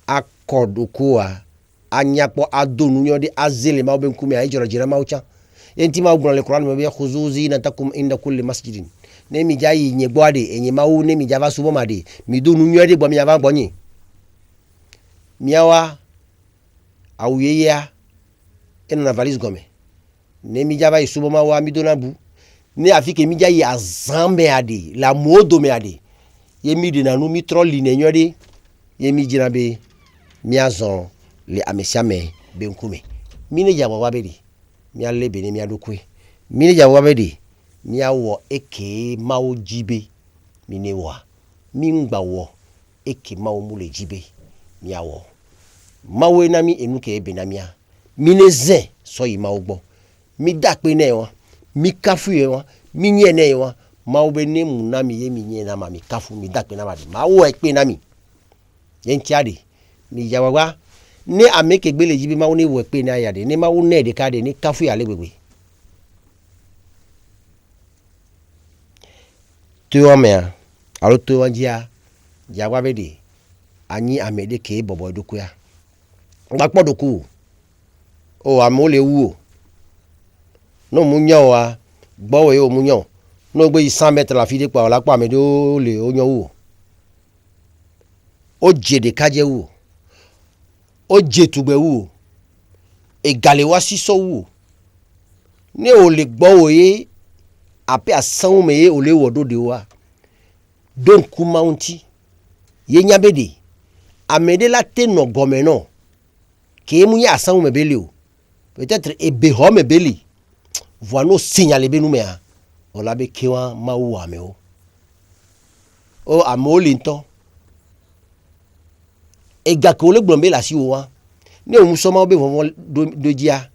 akodukoa anyapo adonu nyode azele ma ben kumi ajora jira maucha enti ma gbon le Quran ma be khuzuzi na takum inda kulli masjidin ne mi jayi nye boade enye mawu ne mi java subo made mi donu nyode gbo mi ava gbonyi miawa awuyeya eno na valise gome ne mi java isubo ma wa mi dona bu ne afike mi jayi azambe ade la modo me ade ye mi de nanu mi trolli ne nyode ye mi jina be miazon le amesiame benkume mine jawa wabedi mi alebe ni mi adokwe mine jawa wabedi mi awo eke mawo jibe mine wa mi ngba wo eke mawo mule jibe mi awo mawo na mi enuke ebe na mia mine zen so yi mawo gbo mi dape na won mi kafu ye won mi nye na won mawo be ne mu na mi ye mi nye na ma mi kafu mi dape na ma de mawo epe na mi yen tiade mi jawawa ne ameke gbele jibi ma woni wo pe na yade ne ma wo ne de kade ni kafu ya legbegbe to omea alo to wanjia jawa bedi anyi amede ke bobo doku ya ngba podoku o amole wu no munyan wa gbowe o munyan no gbe 100 mètres la fide pa la pa amede o le o yan wu o jede kaje wu o jetugbe wu egale wa siso wu ne o le gbo oye ape asan me o le wodo de wa don ku mounti ye nyabede amede la teno gomeno ke mu ya asan me bele o peut-être ebe ho me bele voit no signaler be nu me a o la be kewa mawu ame o amoli nto ega ko le gbombe la si o wa ne o muso ma be won dojia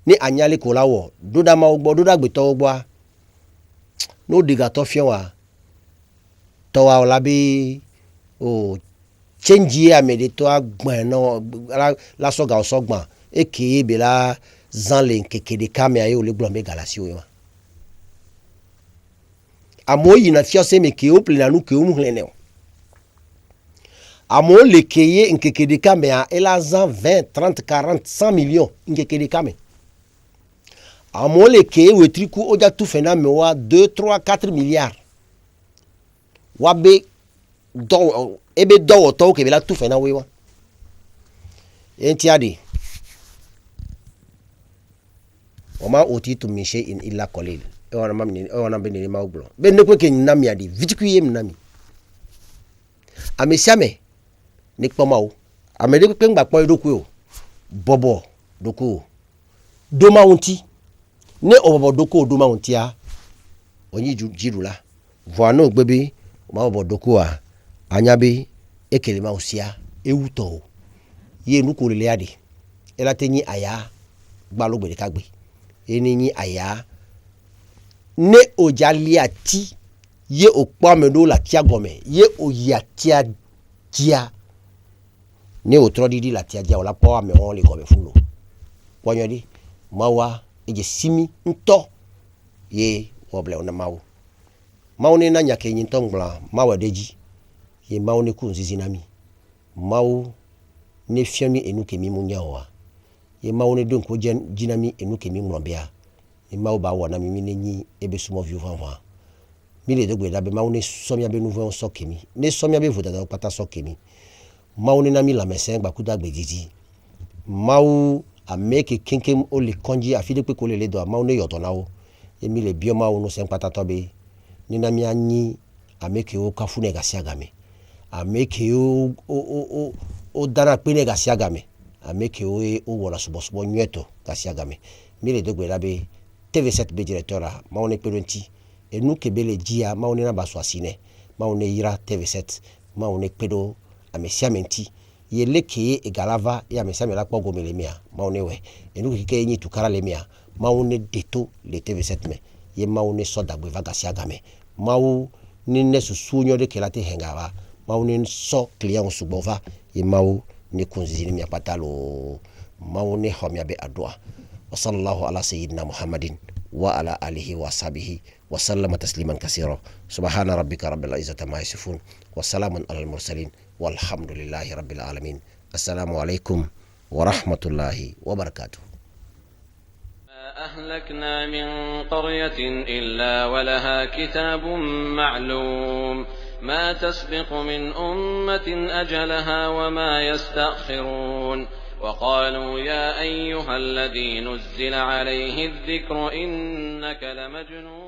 ni anyale ko lawo do da ma ogbo do da gbe to ogbo no diga to fian wa to wa la be o change amede to agbon no la soga o sogban eke be la zanle kekede kame ayo le gbombe galasi o wa amoyi na fiase me ke o plena nu ke o mu hlene amo le keye nkekede kame a elazan 20 30 40 100 millions nkekede kame amo le keye wetriku oja tu fena me wa 2 3 4 milliards wabe do ebe do to ke bela tu fena we wa entiade oma otitu mishe in illa qalil ona mamni ona benini mawblo ben ne ko ke nami adi vitiku yem nami amesiame ni pamao amede pe ngba po doku o bobo doku do maunti ne obobo doku do maunti a onyi jirula voano gbebe ma obobo doku a anyabe ekele ma osia ewuto ye nu ko le ade elatenyi aya gba lo gbede kagbe eniyin aya ne ojali ati ye okpo amedo la tia gome ye oya tia dia ne otro didi la tia dia ola po ame won le gome fulo wonyodi mawa eje simi nto ye oble ona mawo ne na nyake yin tongla mawa deji ye mawo ne ku nzizi nami mawo ne fiami enu kemi munya wa ye mawo ne don ko jinami enu kemi mrombia ye mawo ba wona mi nenyi ebe sumo viu vanva mi le dogbe da be mawo ne somia be nouveau so kemi ne somia be voda da pata so kemi mawo ne na mi la mesen gba kuda gbe jiji mawo ameke kenkem o le konji afide pe ko le do mawo ne yoto nawo ye mi le bioma wo no sen pata to be ni na mi anyi ameke o kafune ga siagame ameke o dana pene gasiagame ameke o wala subo nyeto gasiagame mile de gwelabe TV7 be directeur la maone pedonti et nous ke bele dia maone na baswasine maone ira TV7 maone pedo amesia menti yele ke egalava ya amesia mela kwa gomelemia maone we et nous ke nyi tukara lemia maone deto le TV7 me ye maone soda bwe gasiagame mau ni ne susunyo de kelate hengava mau ni so client subova ye mau ni kunzini mi patalo mau ni homya be adwa wa sallallahu ala sayyidina muhammadin wa ala alihi wa sahbihi wa sallama tasliman kaseera subhana rabbika rabbil izzati ma yasifun wa salamun alal mursalin walhamdulillahi rabbil alamin assalamu alaikum wa rahmatullahi wa barakatuh. أهلكنا من قرية إلا ولها كتاب معلوم ما تسبق من أمة أجلها وما يستأخرون وقالوا يا أيها الذي نزل عليه الذكر إنك لمجنون